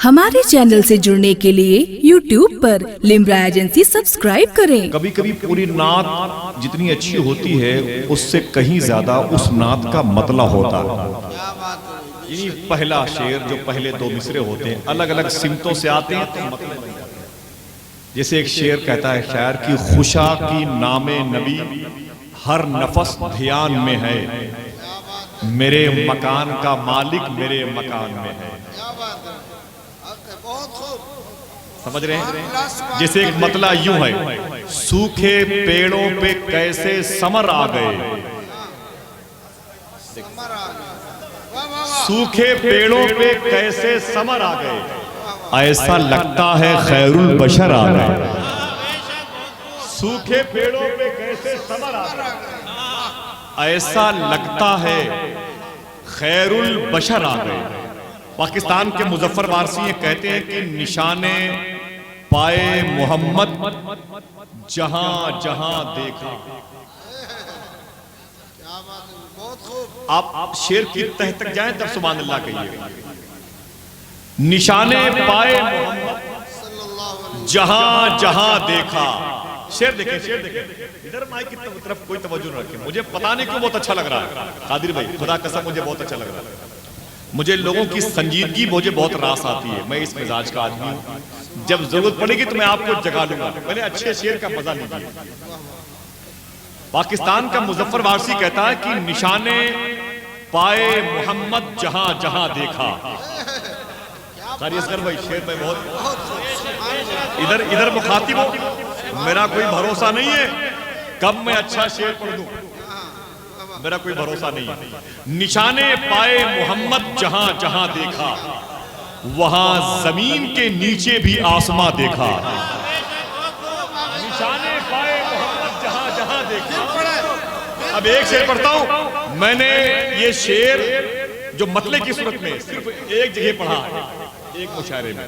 ہمارے چینل سے جڑنے کے لیے YouTube پر لمبرا ایجنسی سبسکرائب کریں۔ کبھی کبھی پوری نعت جتنی اچھی ہوتی ہے اس سے کہیں زیادہ اس نعت کا مطلب ہوتا ہے۔ یعنی پہلا شعر جو پہلے دو مصرے ہوتے ہیں الگ الگ سمتوں سے آتے ہیں تو مطلب بن جاتے ہیں۔ جیسے ایک شعر کہتا ہے شاعر کی خوشا کی نام نبی ہر نفس دھیان میں ہے، میرے مکان کا مالک میرے مکان میں ہے۔ سمجھ رہے ہیں؟ جیسے ایک مطلع یوں ہے، سوکھے پیڑوں پہ کیسے ثمر آ گئے، سوکھے پیڑوں پہ کیسے ثمر آ گئے، ایسا لگتا ہے خیر البشر آ گئے۔ سوکھے پیڑوں پہ کیسے ثمر آ گئے، ایسا لگتا ہے خیر البشر آ گئے۔ پاکستان کے مظفر وارثی یہ کہتے ہیں کہ نشان پائے محمد جہاں جہاں دیکھا۔ آپ شعر کی تہ تک جائیں تب سبحان اللہ کہیے، نشان پائے محمد جہاں جہاں دیکھا۔ شعر دیکھیں شعر دیکھیں، ادھر مائک کی طرف کوئی توجہ نہ رکھیں، مجھے پتہ نہیں کیوں بہت اچھا لگ رہا ہے قادر بھائی، خدا قسم مجھے بہت اچھا لگ رہا ہے۔ مجھے لوگوں کی سنجیدگی مجھے بہت راس آتی ہے، میں اس مزاج کا آدمی ہوں، جب ضرورت پڑے گی تو میں آپ کو جگا لوں گا، پہلے اچھے شعر کا مزہ لیجیے۔ پاکستان کا مظفر وارثی کہتا ہے کہ نشان پائے محمد جہاں جہاں دیکھا۔ قاری اصغر بھائی شعر میں بہت ادھر مخاطب ہو، میرا کوئی بھروسہ نہیں ہے کب میں اچھا شعر پڑھ دوں، میرا کوئی بھروسہ نہیں ہے۔ نشان پائے محمد جہاں جہاں دیکھا، وہاں زمین کے نیچے بھی آسماں دیکھا۔ نشان پائے محمد جہاں جہاں دیکھا۔ اب ایک شعر پڑھتا ہوں، میں نے یہ شعر جو مطلع کی صورت میں صرف ایک جگہ پڑھا ہے، ایک مشاعرے میں۔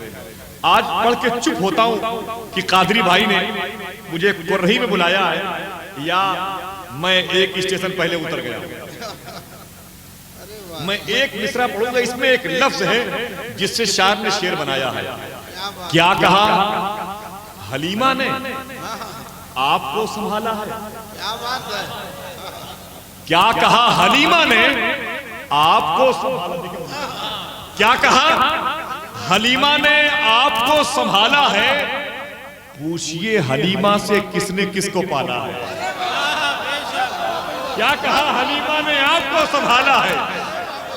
آج پڑھ کے چپ ہوتا ہوں کہ قادری بھائی نے مجھے قرہی میں بلایا ہے یا میں ایک اسٹیشن پہلے اتر گیا ہوں۔ میں ایک مصرع پڑھوں گا، اس میں ایک لفظ ہے جس سے شاعر نے شعر بنایا ہے۔ کیا کہا حلیمہ نے آپ کو سنبھالا ہے، کیا کہا حلیمہ نے آپ کو سنبھالا ہے، کیا کہا حلیمہ نے آپ کو سنبھالا ہے، پوچھئے حلیمہ سے کس نے کس کو پالا ہے۔ کیا کہا حلیمہ نے آپ کو سنبھالا ہے،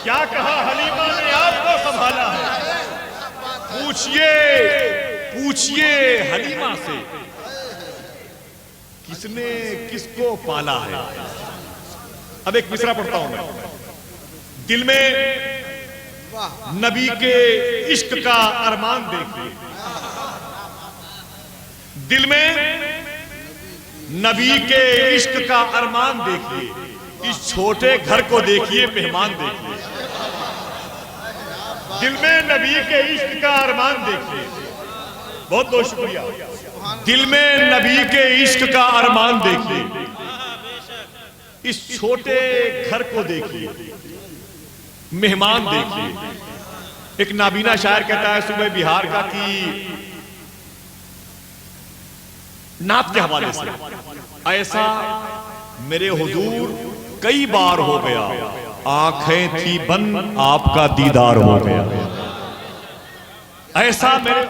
کیا کہا حلیمہ نے آپ کو سنبھالا ہے، پوچھئے حلیمہ سے کس نے کس کو پالا ہے۔ اب ایک مصرع پڑھتا ہوں میں، دل میں نبی کے عشق کا ارمان دیکھیے، دل میں نبی کے عشق کا ارمان دیکھیے، اس چھوٹے گھر کو دیکھیے مہمان دیکھیے۔ دل میں نبی کے عشق کا ارمان دیکھیے، بہت بہت شکریہ۔ دل میں نبی کے عشق کا ارمان دیکھیے، اس چھوٹے گھر کو دیکھیے مہمان دیکھیے۔ ایک نابینا شاعر کہتا ہے صوبہ بہار کا کہ نعت کے حوالے سے، ایسا میرے حضور کئی بار ہو گیا، آنکھیں تھی بند آپ کا دیدار ہو گیا۔ ایسا میرے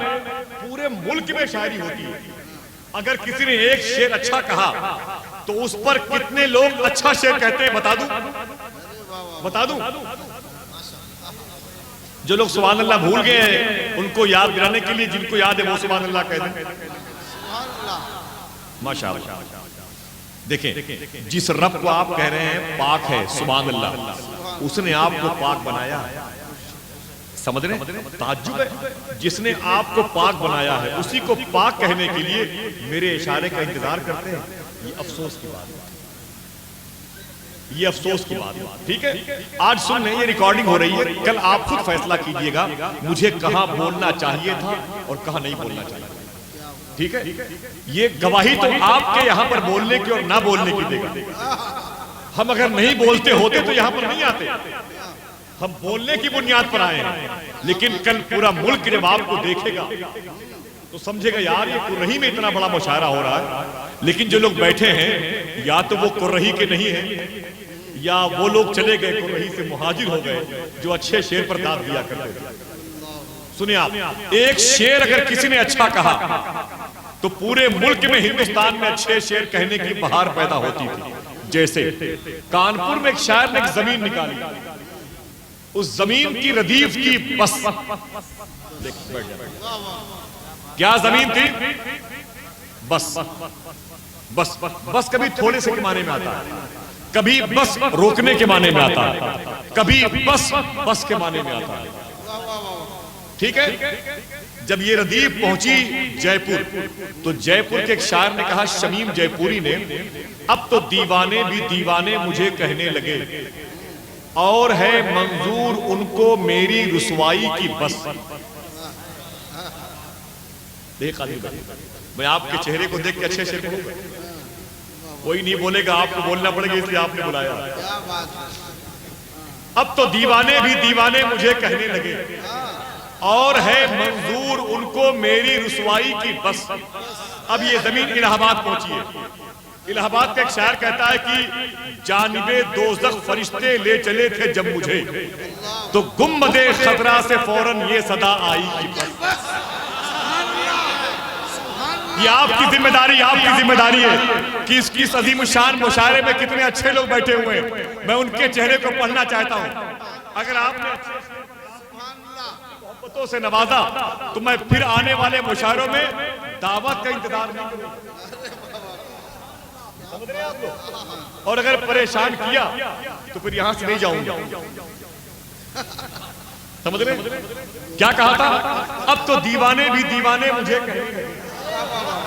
پورے ملک میں شاعری ہوتی ہے، اگر کسی نے ایک شعر اچھا کہا تو اس پر کتنے لوگ اچھا شعر کہتے ہیں بتا دوں؟ جو لوگ سبحان اللہ بھول گئے ہیں ان کو یاد دلانے کے لیے جن کو یاد ہے وہ سبحان اللہ کہہ دیں۔ ماشاءاللہ دیکھیں، جس رب کو آپ کہہ رہے ہیں پاک ہے سبحان اللہ، اس نے آپ کو پاک بنایا ہے۔ سمجھ رہے ہیں؟ تعجب ہے، جس نے آپ کو پاک بنایا ہے اسی کو پاک کہنے کے لیے میرے اشارے کا انتظار کرتے ہیں۔ یہ افسوس کی بات ہے، یہ افسوس کی بات ہے، ٹھیک ہے؟ آج سن لیں، یہ ریکارڈنگ ہو رہی ہے، کل آپ خود فیصلہ کیجئے گا مجھے کہاں بولنا چاہیے تھا اور کہاں نہیں بولنا چاہیے تھا، ٹھیک ہے؟ یہ گواہی تو آپ کے یہاں پر بولنے کی اور نہ بولنے کی دے گا۔ ہم اگر نہیں بولتے ہوتے تو یہاں پر نہیں آتے، ہم بولنے کی بنیاد پر آئے ہیں، لیکن کل پورا ملک جب آپ کو دیکھے گا تو سمجھے گا یار یہ قرہی میں اتنا بڑا مشاعرہ ہو رہا ہے، لیکن جو لوگ بیٹھے ہیں یا تو وہ قرہی کے نہیں ہیں یا وہ لوگ چلے گئے قرہی سے مہاجر ہو گئے جو اچھے شعر پر داد دیا کرتے تھے۔ سنیں آپ، ایک شعر اگر کسی نے اچھا کہا تو پورے ملک میں ہندوستان میں اچھے شعر کہنے کی بہار پیدا ہوتی تھی۔ جیسے کانپور میں ایک شاعر نے ایک زمین نکالی، اس زمین کی ردیف کی بس، کیا زمین تھی؟ بس۔ بس بس کبھی تھوڑے سے کے معنی میں آتا ہے، کبھی بس روکنے کے معنی میں آتا ہے، کبھی بس بس کے معنی میں آتا ہے، ٹھیک ہے؟ جب یہ ردیف پہنچی جے پور تو جے پور کے ایک شاعر نے کہا، شمیم جے پوری نے، اب تو دیوانے بھی دیوانے مجھے کہنے لگے، اور ہے منظور ان کو میری رسوائی کی بس۔ دیکھ علی بھائی، میں آپ کے چہرے کو دیکھ کے اچھے شعر کہوں گا، کوئی نہیں بولے گا، آپ کو بولنا پڑے گا، اس لیے آپ نے بلایا۔ اب تو دیوانے بھی دیوانے مجھے کہنے لگے، اور ہے منظور ان کو میری رسوائی کی بس۔ اب یہ زمین الہ آباد پہنچی ہے۔ الہ آباد کا ایک شاعر کہتا ہے کہ جانب دوزخ فرشتے لے چلے تھے جب مجھے، تو گنبد خضرا سے فوراً یہ صدا آئی کہ بس۔ یہ آپ کی ذمہ داری ہے کہ اس عظیم الشان مشاعرے میں کتنے اچھے لوگ بیٹھے ہوئے ہیں، میں ان کے چہرے کو پڑھنا چاہتا ہوں۔ اگر آپ نے محبتوں سے نوازا تو میں پھر آنے والے مشاعروں میں دعوت کا انتظار نہیں کروں، اور اگر پریشان کیا تو پھر یہاں سے نہیں جاؤں گا۔ سمجھ رہے کیا کہا تھا؟ اب تو دیوانے بھی دیوانے مجھے کہے،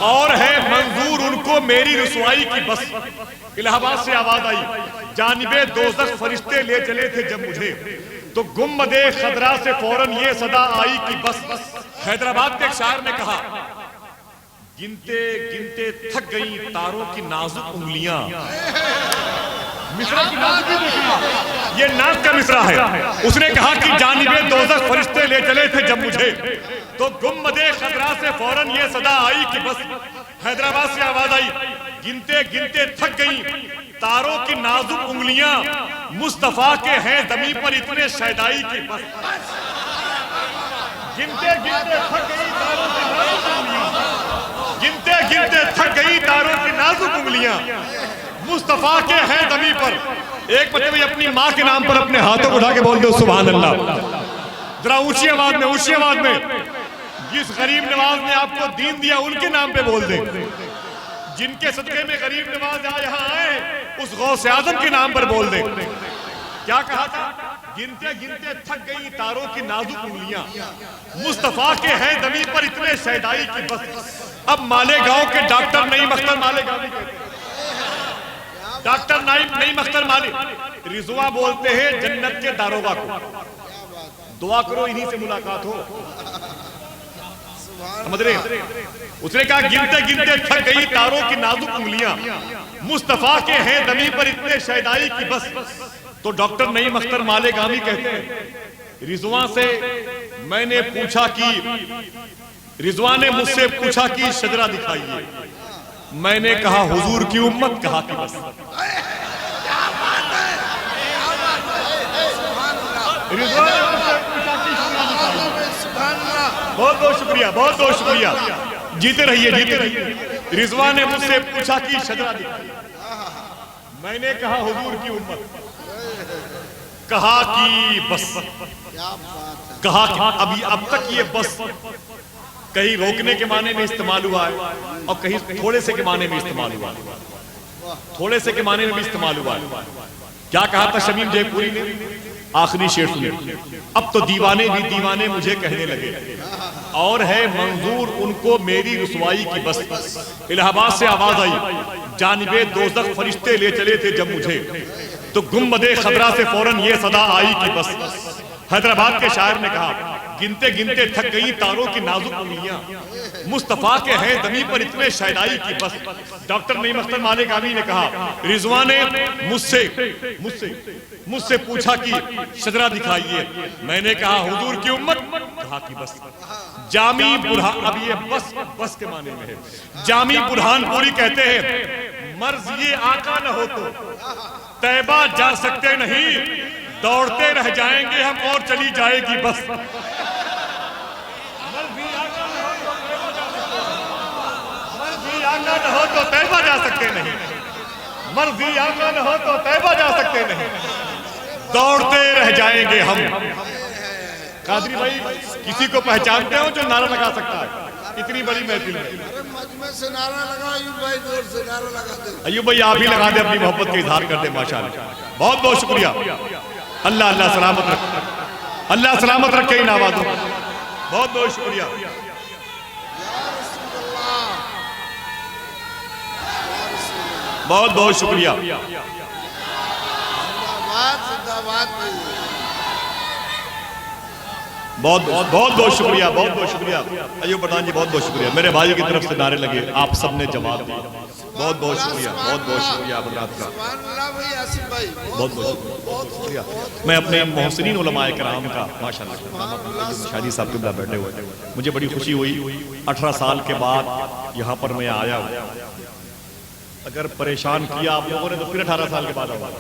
اور ہے منظور ان کو میری رسوائی کی بس۔ الہ آباد سے آواز آئی، جانب دوزخ فرشتے لے چلے تھے جب مجھے، تو گنبد خضرا سے فوراً یہ صدا آئی کہ بس۔ حیدرآباد کے ایک شاعر نے کہا، گنتے گنتے تھک گئی تاروں کی نازک انگلیاں۔ مصرع کی نازکی دیکھیں، یہ ناز کا مصرع ہے۔ اس نے کہا کہ جانب دوزخ فرشتے لے چلے تھے جب مجھے، تو گنبد خضرا سے فوراً یہ صدا آئی کہ بس۔ حیدرآباد سے آواز آئی، گنتے گنتے تھک گئی تاروں کی نازک انگلیاں، مصطفیٰ کے ہیں زمین پر اتنے شیدائی کی بس۔ گنتے گنتے تھک گئی تاروں کی نازک انگلیاں، گنتے گنتے تھک گئی تاروں کی نازک انگلیاں، مصطفیٰ کے ہیں زمین پر۔ ایک مرتبہ اپنی ماں کے نام پر اپنے ہاتھوں کو اٹھا کے بول دو سبحان اللہ، ذرا اونچی آواز میں۔ جس غریب نواز نے آپ کو دین دیا ان کے نام پہ بول دیں، جن کے صدقے میں غریب نواز یہاں آئے اس غوث اعظم کے نام پر بول دیں۔ کیا کہا تھا؟ گنتے گنتے تھک گئی تاروں کی نازک انگلیاں، مصطفیٰ کے ہیں زمین پر اتنے شیدائی کی بس۔ اب مالیگاؤں کے ڈاکٹر نعیم اختر مالیگاؤں کہتے ہیں، ڈاکٹر نعیم اختر مالی رضوا بولتے ہیں جنت کے داروغہ کو، دعا کرو انہی سے ملاقات ہو۔ سمجھ رہے ہیں؟ اس نے کہا گنتے گنتے تھک گئی تاروں کی نازک انگلیاں، مصطفیٰ کے ہیں زمین پر اتنے شیدائی کی بس۔ تو ڈاکٹر نعیم اختر مالیگامی کہتے ہیں، رضوان سے میں نے پوچھا کہ رضوان نے مجھ سے پوچھا کہ شجرہ دکھائیے، میں نے کہا حضور کی امت، کہا کہ بس۔ بہت بہت شکریہ، بہت بہت شکریہ، جیتے رہیے۔ رضوان نے مجھ سے پوچھا کہ شجرہ دکھائیے، میں نے کہا حضور کی امت، کہا کہ بس۔ کہا کہ اب تک یہ بس کہیں روکنے کے معنی میں استعمال ہوا ہے اور کہیں تھوڑے سے کے معنی میں استعمال ہوا ہے، تھوڑے سے کے معنی میں بھی استعمال ہوا ہے۔ کیا کہا تھا شمیم جے پوری نے؟ آخری شعر سنیں، اب تو دیوانے بھی دیوانے مجھے کہنے لگے، اور ہے منظور ان کو میری رسوائی کی بس۔ الہ آباد سے آواز آئی، جانب دوزخ فرشتے لے چلے تھے جب مجھے، تو گنبد خضرا سے فوراً یہ صدا آئی کہ بس۔ حیدرآباد کے شاعر نے کہا، گنتے گنتے تھک گئی تاروں کی نازک انگلیاں، مصطفیٰ کے ہیں دمی پر اتنے شیدائی کی بس۔ ڈاکٹر نعیم اختر مالک آمی نے کہا رضوان نے مجھ سے پوچھا کہ شجرہ دکھائیے، میں نے کہا حضور کی امت، کہا کہ بس۔ جامی برہان، اب یہ بس کے معنی میں ہے، جامی برہان پوری کہتے ہیں مرض یہ آقا نہ ہو تو طیبہ جا سکتے نہیں، دوڑتے رہ جائیں گے ہم اور چلی جائے گی بس۔ مرضی آقا نہ ہو تو طیبہ جا سکتے نہیں، مرضی آقا نہ ہو تو طیبہ جا سکتے نہیں، دوڑتے رہ جائیں گے ہم۔ قادری بھائی کسی کو پہچانتے ہو جو نعرہ لگا سکتا ہے اتنی بڑی محفل میں؟ مجمع سے نعرہ لگا، ایوب بھائی دور سے نعرہ لگا دے۔ ایوب بھائی آپ ہی لگا دیں، اپنی محبت کا اظہار کر دیں۔ ماشاءاللہ بہت بہت شکریہ۔ اللہ اللہ سلامت رکھے، اللہ سلامت رکھے ان آوازوں کو۔ بہت بہت شکریہ۔ یا رسول اللہ، بہت بہت شکریہ۔ زندہ باد بھائی۔ بہت بہت شکریہ، بہت بہت شکریہ ایوب پٹھان جی، بہت بہت شکریہ۔ میرے بھائی کی طرف سے نعرے لگے، آپ سب نے جواب دیا، بہت بہت شکریہ، بہت بہت شکریہ حضرات کا، سبحان اللہ بھائی آصف بھائی، بہت بہت شکریہ۔ میں اپنے محسنین علماء کرام کا ماشاءاللہ شادی صاحب قبلہ بیٹھے ہوئے، مجھے بڑی خوشی ہوئی 18 سال کے بعد یہاں پر میں آیا ہوں۔ اگر پریشان کیا آپ لوگوں نے تو پھر 18 سال کے بعد آؤں،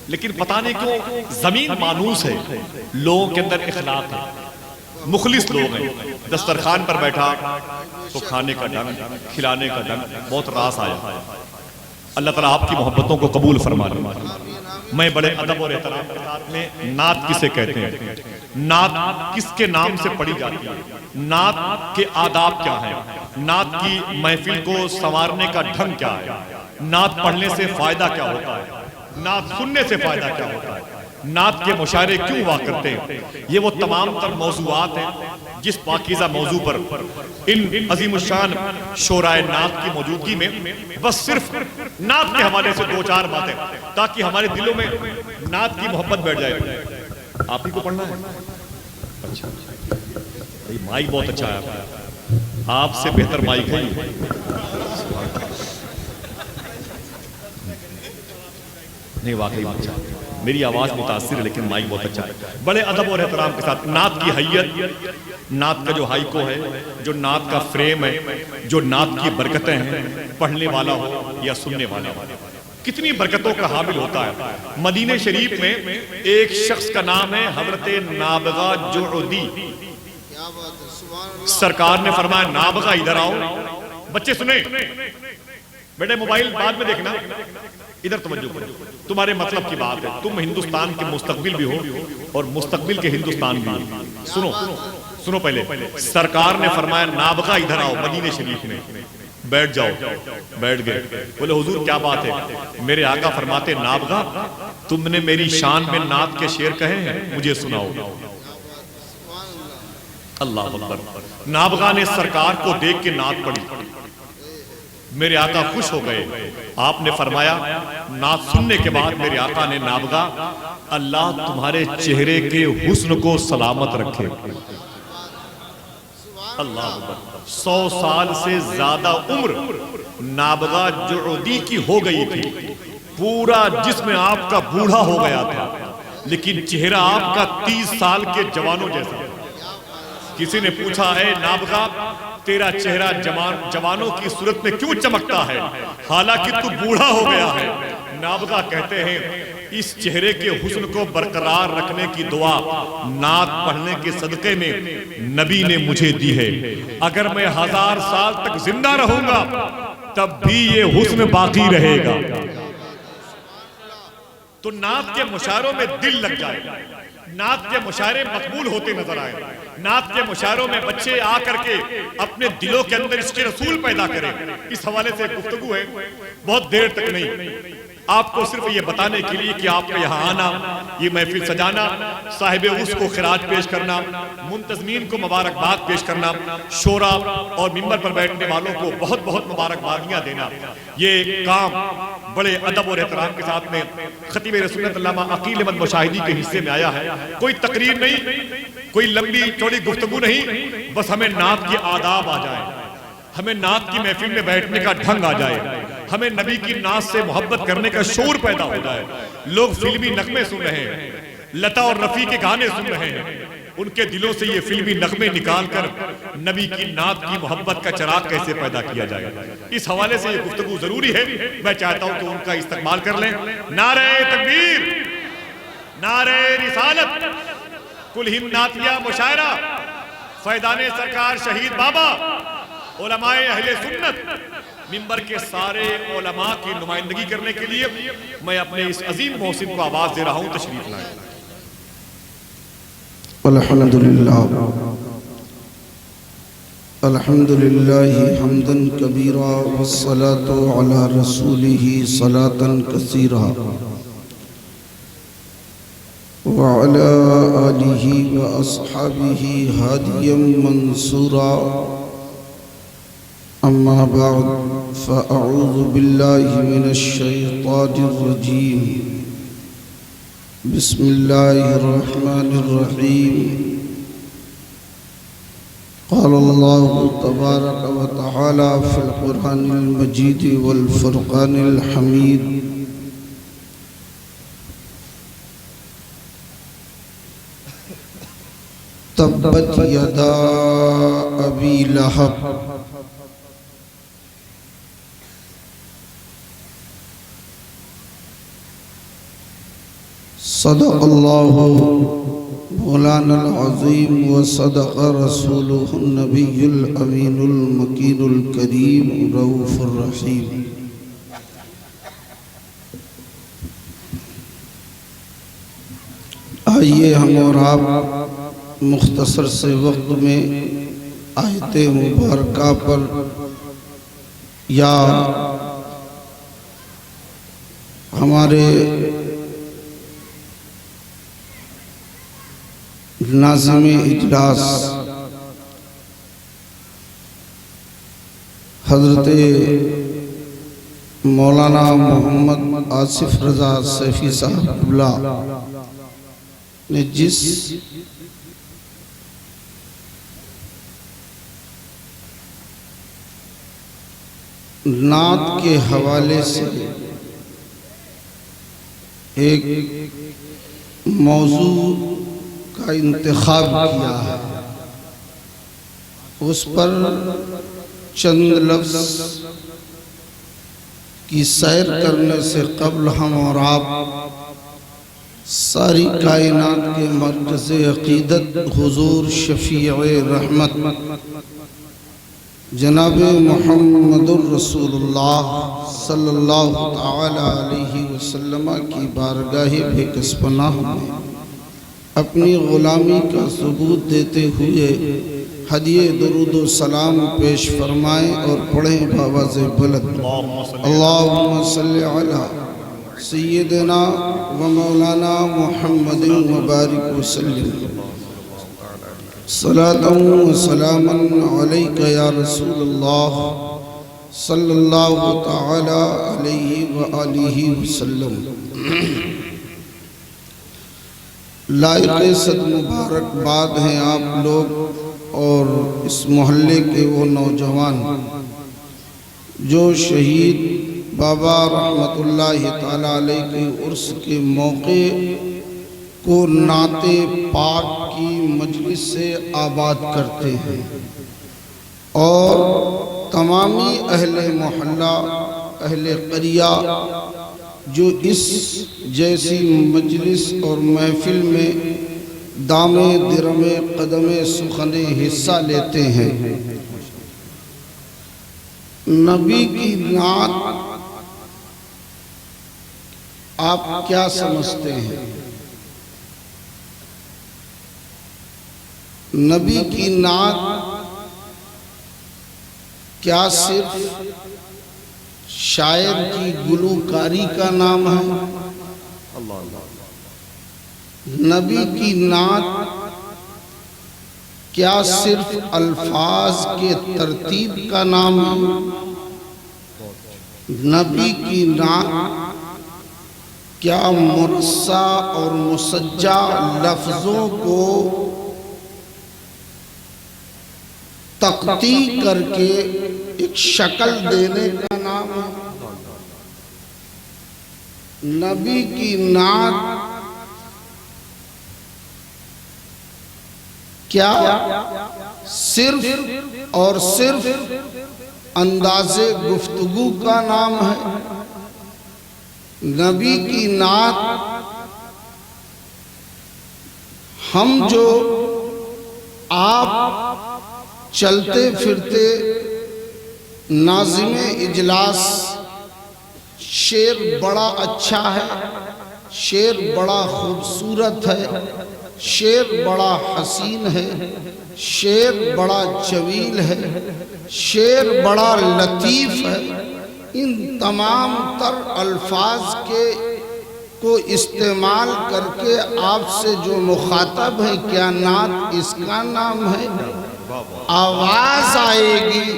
لیکن پتہ نہیں کیوں زمین مانوس ہے، لوگوں کے اندر اخلاق ہے، مخلص لوگ ہیں۔ دسترخوان پر بیٹھا تو کھانے کا ڈھنگ، کھلانے کا ڈھنگ، بہت راس آیا۔ اللہ تعالیٰ آپ کی محبتوں کو قبول فرما لے۔ میں بڑے ادب اور احترام کے ساتھ میں نعت کسے کہتے ہیں، نعت کس کے نام سے پڑھی جاتی ہے، نعت کے آداب کیا ہیں، نعت کی محفل کو سنوارنے کا ڈھنگ کیا ہے، نعت پڑھنے سے فائدہ کیا ہوتا ہے، نعت سننے سے فائدہ کیا ہوتا ہے، نعت کے مشاعرے کیوں ہوا کرتے ہیں، یہ وہ تمام تر موضوعات ہیں جس پاکیزہ موضوع پر ان عظیم الشان شورائے نعت کی موجودگی میں بس صرف نعت کے حوالے سے دو چار باتیں تاکہ ہمارے دلوں میں نعت کی محبت بیٹھ جائے۔ آپ ہی کو پڑھنا ہے؟ اچھا، مائک بہت اچھا ہے، آپ سے بہتر مائک ہے۔ نہیں واقعی اچھا، میری آواز متاثر ہے لیکن مائک بہت اچھا ہے۔ بڑے ادب اور احترام کے ساتھ نعت کی حیت، نعت کا جو ہائیکو ہے، جو نعت کا فریم ہے، جو نعت کی برکتیں ہیں، پڑھنے والا ہو یا سننے والا ہو، کتنی برکتوں کا حامل ہوتا ہے۔ مدینہ شریف میں ایک شخص کا نام ہے حضرت نابغہ جعدی۔ سرکار نے فرمایا نابغہ ادھر آؤ، بچے سنیں، بیٹے موبائل بعد میں دیکھنا، ادھر توجہ کرو، تمہارے مطلب کی بات ہے، تم ہندوستان کے مستقبل بھی ہو اور مستقبل کے ہندوستان بھی ہو۔ سنو پہلے، سرکار نے فرمایا نابغہ ادھر آؤ مدینہ شریف میں، بیٹھ جاؤ، بیٹھ گئے۔ بولے حضور کیا بات ہے؟ میرے آقا فرماتے نابغہ تم نے میری شان میں نعت کے شعر کہے ہیں، مجھے سناؤ۔ اللہ اکبر۔ نابغہ نے سرکار کو دیکھ کے نعت پڑھی، میرے آقا خوش ہو گئے۔ آپ نے فرمایا نعت سننے کے بعد میرے آقا نے نابغہ اللہ تمہارے چہرے کے حسن کو سلامت رکھے۔ اللہ اکبر۔ 100 سال سے زیادہ عمر نابغہ جعدی کی ہو گئی تھی، پورا جسم آپ کا بوڑھا ہو گیا تھا، لیکن چہرہ آپ کا 30 سال کے جوانوں جیسا۔ کسی نے پوچھا اے نابغہ تیرا چہرہ جوانوں کی صورت میں کیوں چمکتا ہے حالانکہ تو بوڑھا ہو گیا ہے؟ نابغہ کہتے ہیں اس چہرے کے حسن کو برقرار رکھنے کی دعا نعت پڑھنے کے صدقے میں نبی نے مجھے دی ہے، اگر میں 1000 سال تک زندہ رہوں گا تب بھی یہ حسن باقی رہے گا۔ تو نعت کے مشاعروں میں دل لگ جائے، نعت کے مشاعرے مقبول ہوتے نظر آئے، نعت کے مشاعروں میں بچے آ کر کے اپنے دلوں کے اندر اس کے رسول پیدا کریں۔ اس حوالے سے گفتگو ہے، بہت دیر تک نہیں، آپ کو صرف یہ بتانے کے لیے کہ آپ کا یہاں آنا، یہ محفل سجانا، صاحب عرس کو خراج پیش کرنا، منتظمین کو مبارکباد پیش کرنا، شورا اور منبر پر بیٹھنے والوں کو بہت بہت مبارکبادیاں دینا، یہ کام بڑے ادب اور احترام کے ساتھ میں خطیب رسولت علامہ عقیل احمد مشاہدی کے حصے میں آیا ہے۔ کوئی تقریر نہیں، کوئی لمبی چوڑی گفتگو نہیں، بس ہمیں نعت کی آداب آ جائے، ہمیں نعت کی محفل میں بیٹھنے کا ڈھنگ آ جائے، ہمیں نبی کی نعت سے محبت کرنے کا شعور پیدا ہو جائے۔ لوگ فلمی نغمے سن رہے ہیں، لتا اور رفیع کے گانے سن رہے ہیں، ان کے دلوں سے یہ فلمی نغمے نکال کر نبی کی نعت کی محبت کا چراغ کیسے پیدا کیا جائے۔ اس حوالے سے یہ گفتگو ضروری ہے، میں چاہتا ہوں کہ ان کا استقبال کر لیں۔ نعرہ تکبیر، نعرہ رسالت، کل ہمناتیہ مشاعرہ، فیضان سرکار شہید بابا، علماء اہل سنت، منبر کے سارے علماء کی نمائندگی کرنے کے لیے میں اپنے اس عظیم محسن کو آواز دے رہا ہوں، تشریف لائیں۔ الحمدللہ الحمدللہ حمدا کبیرا والصلاة علی رسولہ صلاة کثیرا وعلى آلہ واصحابہ ہادیا منصورا، اما بعد فاعوذ باللہ من الشیطان الرجیم، بسم اللہ الرحمن الرحیم۔ قال اللہ تبارک و تعالی فی القرآن المجید والفرقان الحمید، تبت یدا ابی لہب صدق اللہ مولانا العظیم وصدق رسولہ النبی الامین المکین الکریم رؤوف الرحیم۔ آئیے ہم اور آپ مختصر سے وقت میں آیت مبارکہ پر یا ہمارے ناظم اجلاس حضرت مولانا محمد آصف رضا سیفی صاحب اللہ نے جس نعت کے حوالے سے ایک موضوع کا انتخاب کیا ہے، اس پر چند لفظ کی سیر کرنے سے قبل ہم اور آپ ساری کائنات کے مرکز عقیدت حضور شفیع رحمت جناب محمد الرسول اللہ صلی اللہ تعالی علیہ وسلم کی بارگاہ بے کس پناہ میں اپنی غلامی کا ثبوت دیتے ہوئے ہدیہ درود و سلام پیش فرمائیں اور پڑھیں بآواز بلند، اللہم صلی علی سیدنا و مولانا محمد مبارک وسلم، صلاة و سلاما علیک یا رسول اللہ صلی اللہ تعالی علیہ وآلہ وسلم۔ لائق صد مبارک بعد ہیں آپ لوگ اور اس محلے کے وہ نوجوان جو شہید بابا رحمت اللہ تعالیٰ علیہ کے عرس کے موقع کو نعت پاک کی مجلس سے آباد کرتے ہیں، اور تمامی اہل محلہ اہل قریہ جو اس جیسی مجلس اور محفل میں دام درم قدم سخن حصہ لیتے ہیں۔ نبی کی نعت آپ کیا سمجھتے ہیں؟ نبی کی نعت کیا صرف شاعر کی گلوکاری کا نام ہے؟ نبی کی نعت کیا صرف الفاظ کے ترتیب کا نام ہے؟ نبی کی نعت کیا مرصع اور مسجع لفظوں کو تختی کر کے ایک شکل دینے کا نام ہے۔ نبی کی نعت کیا صرف اور صرف انداز گفتگو کا نام ہے؟ نبی کی نعت ہم جو آپ چلتے پھرتے ناظم اجلاس شعر بڑا اچھا ہے، شعر بڑا خوبصورت ہے، شعر بڑا حسین ہے، شعر بڑا جمیل ہے، شعر بڑا لطیف ہے، ان تمام تر الفاظ کو استعمال کر کے آپ سے جو مخاطب ہے، کیا نعت اس کا نام ہے؟ آواز آئے گی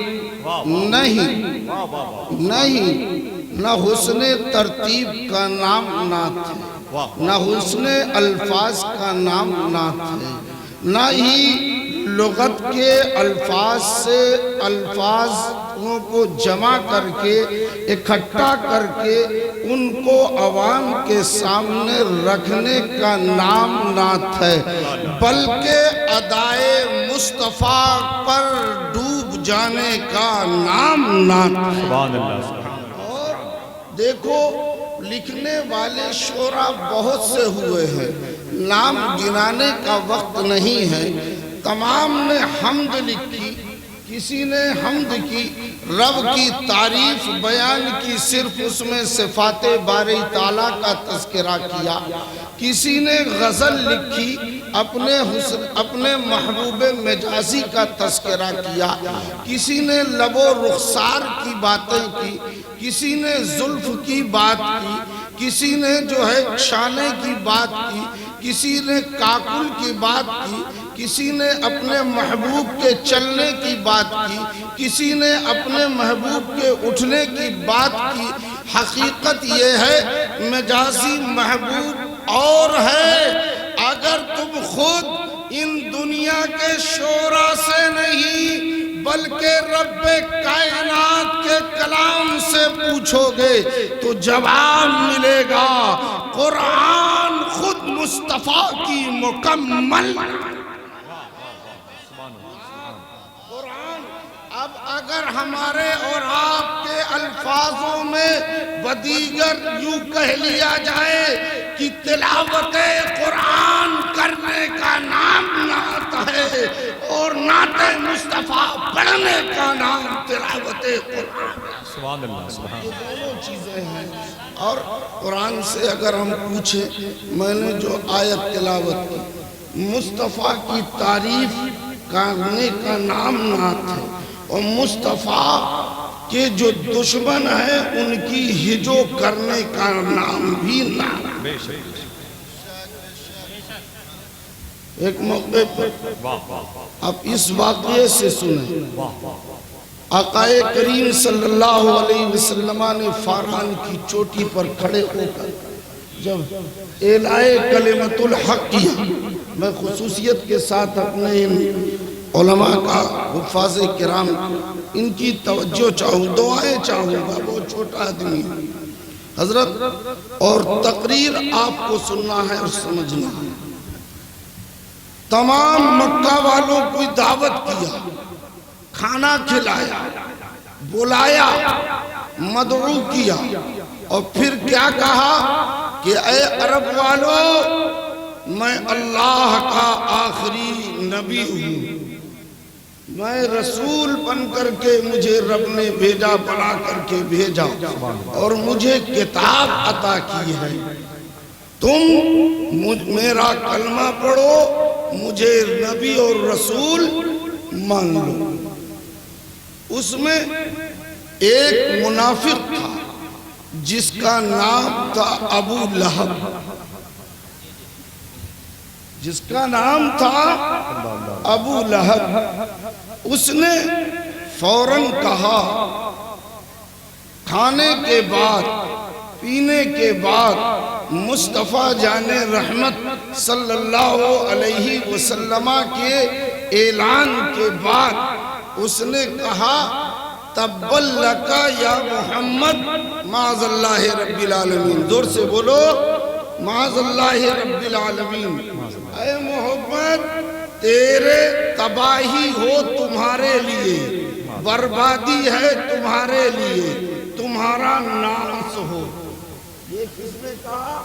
نہیں، نہ حسن ترتیب کا نام نعت ہے، نہ حسن الفاظ کا نام نعت ہے، نہ ہی لغت کے الفاظ سے الفاظوں کو جمع کر کے اکٹھا کر کے ان کو عوام کے سامنے رکھنے کا نام نعت ہے، بلکہ ادائے مصطفیٰ پر ڈوب جانے کا نام نعت ہے۔ اور دیکھو لکھنے والے شعرا بہت سے ہوئے ہیں، نام گنانے کا وقت نہیں ہے، تمام نے حمد لکھی، کسی نے حمد کی، رب کی تعریف بیان کی، صرف اس میں صفات باری تعالیٰ کا تذکرہ کیا، کسی نے غزل لکھی، اپنے محبوب مجازی کا تذکرہ کیا، کسی نے لب و رخسار کی باتیں کی، کسی نے زلف کی بات کی، کسی نے جو ہے شانے کی بات کی، کسی نے کاکل کی بات کی، کسی نے اپنے محبوب کے چلنے کی بات کی، کسی نے اپنے محبوب کے اٹھنے کی بات کی۔ حقیقت یہ ہے مجازی محبوب اور ہے، اگر تم خود ان دنیا کے شعرا سے نہیں بلکہ رب کائنات کے کلام سے پوچھو گے تو جواب ملے گا، قرآن خود مصطفیٰ کی مکمل۔ قرآن اب اگر ہمارے اور آپ کے الفاظوں میں بدیگر یوں کہہ لیا جائے کہ تلاوت قرآن کرنے کا نام نعت ہے اور نعت مصطفیٰ پڑھنے کا نام تلاوت قرآن، سبحان اللہ، سبحان یہ دونوں چیزیں ہیں۔ اور قرآن سے اگر ہم پوچھیں، میں نے جو آیت تلاوت کی، مصطفیٰ کی تعریف کرنے کا نام نعت ہے، اور مصطفیٰ کے جو دشمن ہیں ان کی ہجو کرنے کا نام بھی نعت ہے۔ ایک موقع پر آپ اس واقعے سے سنیں، آقا کریم صلی اللہ علیہ وسلم نے فاران کی چوٹی پر کھڑے ہو کر جب اعلائے کلمت الحق کیا، میں خصوصیت کے ساتھ اپنے علماء کا، حفاظ کرام، ان کی توجہ چاہوں، دعائیں چاہوں گا، بہت چھوٹا آدمی حضرت، اور تقریر آپ کو سننا ہے اور سمجھنا ہے۔ تمام مکہ والوں کو دعوت کیا، کھانا کھلایا، بلایا، مدعو کیا، اور پھر کیا کہا کہ اے عرب والو، میں اللہ کا آخری نبی ہوں، میں رسول بن کر کے مجھے رب نے بھیجا، بنا کر کے بھیجا، اور مجھے کتاب عطا کی ہے، تم میرا کلمہ پڑھو، مجھے نبی اور رسول مان لو۔ اس میں ایک منافق تھا جس کا نام تھا ابو لہب، جس کا نام تھا ابو لہب۔ اس نے فوراً کہا، کھانے کے بعد، پینے کے بعد، مصطفیٰ جان رحمت صلی اللہ علیہ وسلم کے اعلان کے بعد اس نے کہا تبّل لکا یا محمد معاذ اللہ رب العالمین. زور سے بولو معاذ اللہ رب العالمین. اے محمد تیرے تباہی ہو تمہارے لیے، بربادی ہے تمہارے لیے، تمہارا ناس ہو. یہ کس نے کہا؟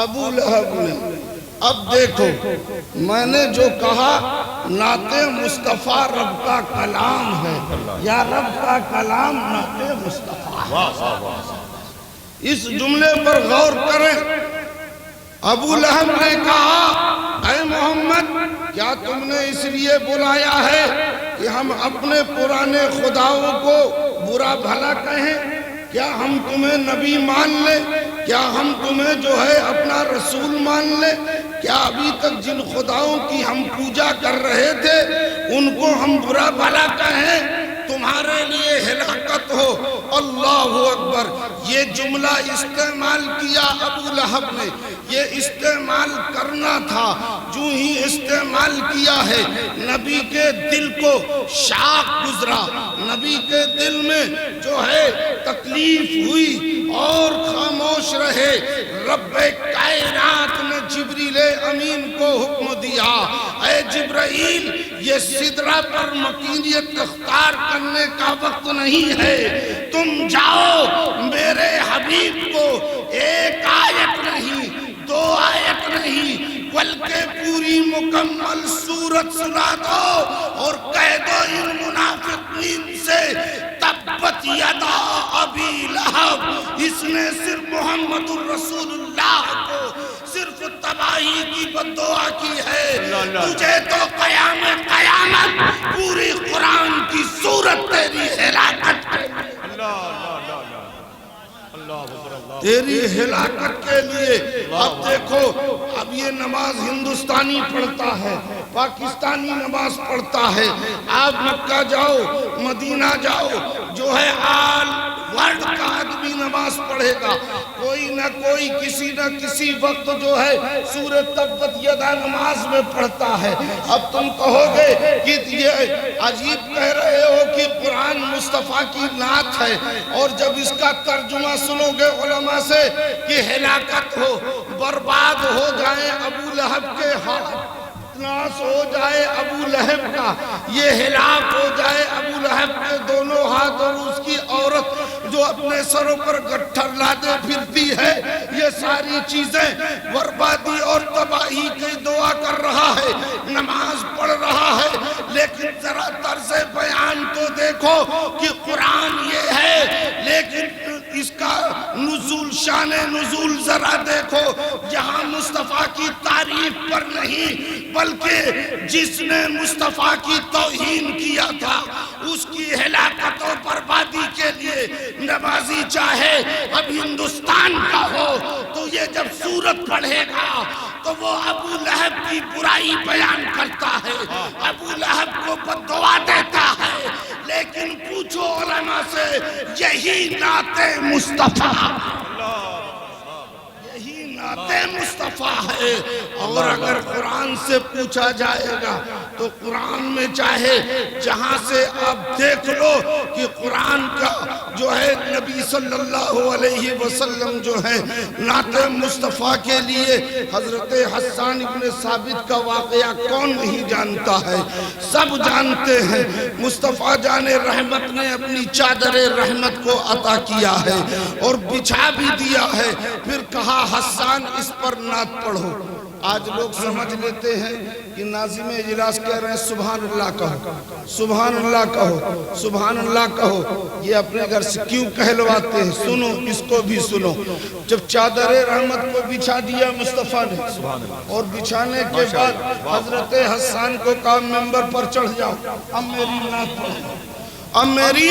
ابو لہب نے. اب دیکھو میں نے جو کہا نعت مصطفیٰ رب کا کلام ہے، یا رب کا کلام نعت مصطفیٰ. اس جملے پر غور کریں. ابو لہب نے کہا اے محمد کیا تم نے اس لیے بلایا ہے کہ ہم اپنے پرانے خداؤں کو برا بھلا کہیں؟ کیا ہم تمہیں نبی مان لیں؟ کیا ہم تمہیں جو ہے اپنا رسول مان لیں؟ کیا ابھی تک جن خداؤں کی ہم پوجا کر رہے تھے ان کو ہم برا بھلا کہیں؟ تمہارے لیے ہلاکت ہو. اللہ اکبر. یہ جملہ استعمال کیا ابو لہب نے. یہ استعمال کرنا تھا. جو ہی استعمال کیا ہے نبی کے دل کو شاق گزرا، نبی کے دل میں جو ہے تکلیف ہوئی اور خاموش رہے. رب کائنات نے جبریل امین کو حکم دیا اے جبرائیل یہ سدرہ پر مکینیت اختیار کرنے کا وقت نہیں ہے. تم جاؤ میرے حبیب کو ایک آیت نہیں، دو آیت نہیں بلکہ پوری مکمل سورت سنا دو اور کہہ دو ان منافقین سے تبت یدا ابی لہب. اس نے صرف محمد الرسول اللہ کو صرف تباہی کی بددعا کی ہے. تجھے تو قیامت پوری قرآن کی سورت تیری ہلاکت کے لیے، تیری ہلاکت کے لیے. اب دیکھو اب یہ نماز ہندوستانی پڑھتا ہے، پاکستانی نماز پڑھتا ہے. آپ مکہ جاؤ، مدینہ جاؤ، جو ہے آل ورلڈ کا آدمی نماز پڑھے گا. کوئی نہ کوئی کسی نہ کسی وقت جو ہے سورۃ تبت یدا نماز میں پڑھتا ہے. اب تم کہو گے کہ یہ عجیب کہہ رہے ہو کہ قرآن مصطفیٰ کی نعت ہے، اور جب اس کا ترجمہ سنو گے علماء سے کہ ہلاکت ہو، برباد ہو جائیں ابو لہب کے ہاتھ، ناس ہو جائے ابو لہب کا، یہ ہلاک ہو جائے ابو لہب کے دونوں ہاتھ اور اس کی عورت جو اپنے سروں پر گٹھر لادے پھرتی ہے. یہ ساری چیزیں بربادی اور تباہی کی دعا کر رہا ہے، نماز پڑھ رہا ہے. لیکن ذرا طرز بیان تو دیکھو کہ قرآن یہ ہے، لیکن اس کا نزول، شان نزول ذرا دیکھو. جہاں مصطفیٰ کی تعریف پر نہیں بلکہ جس نے مصطفیٰ کی توہین کیا تھا اس کی ہلاکت و بربادی کے لیے نمازی چاہے اب ہندوستان کا ہو تو یہ جب سورت پڑھے گا تو وہ ابو لہب کی برائی بیان کرتا ہے، ابو لہب کو بددعا دیتا ہے. لیکن پوچھو علماء سے یہی نعت مصطفیٰ، یہی نعت مصطفیٰ ہے. اور اگر قرآن سے پوچھا جائے گا تو قرآن میں چاہے جہاں سے آپ دیکھ لو کہ قرآن کا جو ہے نبی صلی اللہ علیہ وسلم جو ہے نعت مصطفیٰ کے لیے حضرت حسان ابن ثابت کا واقعہ کون نہیں جانتا ہے؟ سب جانتے ہیں. مصطفیٰ جان رحمت نے اپنی چادر رحمت کو عطا کیا ہے اور بچھا بھی دیا ہے، پھر کہا حسان اس پر نعت پڑھو. آج لوگ سمجھ لیتے ہیں کہ ناظم اجلاس کہہ رہے ہیں سبحان اللہ کہو، سبحان اللہ کہو، سبحان اللہ کہو. یہ اپنے گھر سے کیوں کہلواتے ہیں؟ سنو اس کو بھی سنو. جب چادر رحمت کو بچھا دیا مصطفیٰ نے اور بچھانے کے بعد حضرت حسان کو کہا ممبر پر چڑھ جاؤ، اب میری نعت پڑھو، اب میری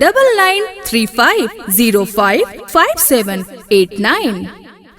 9935055789।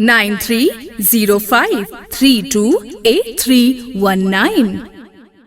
9305328319।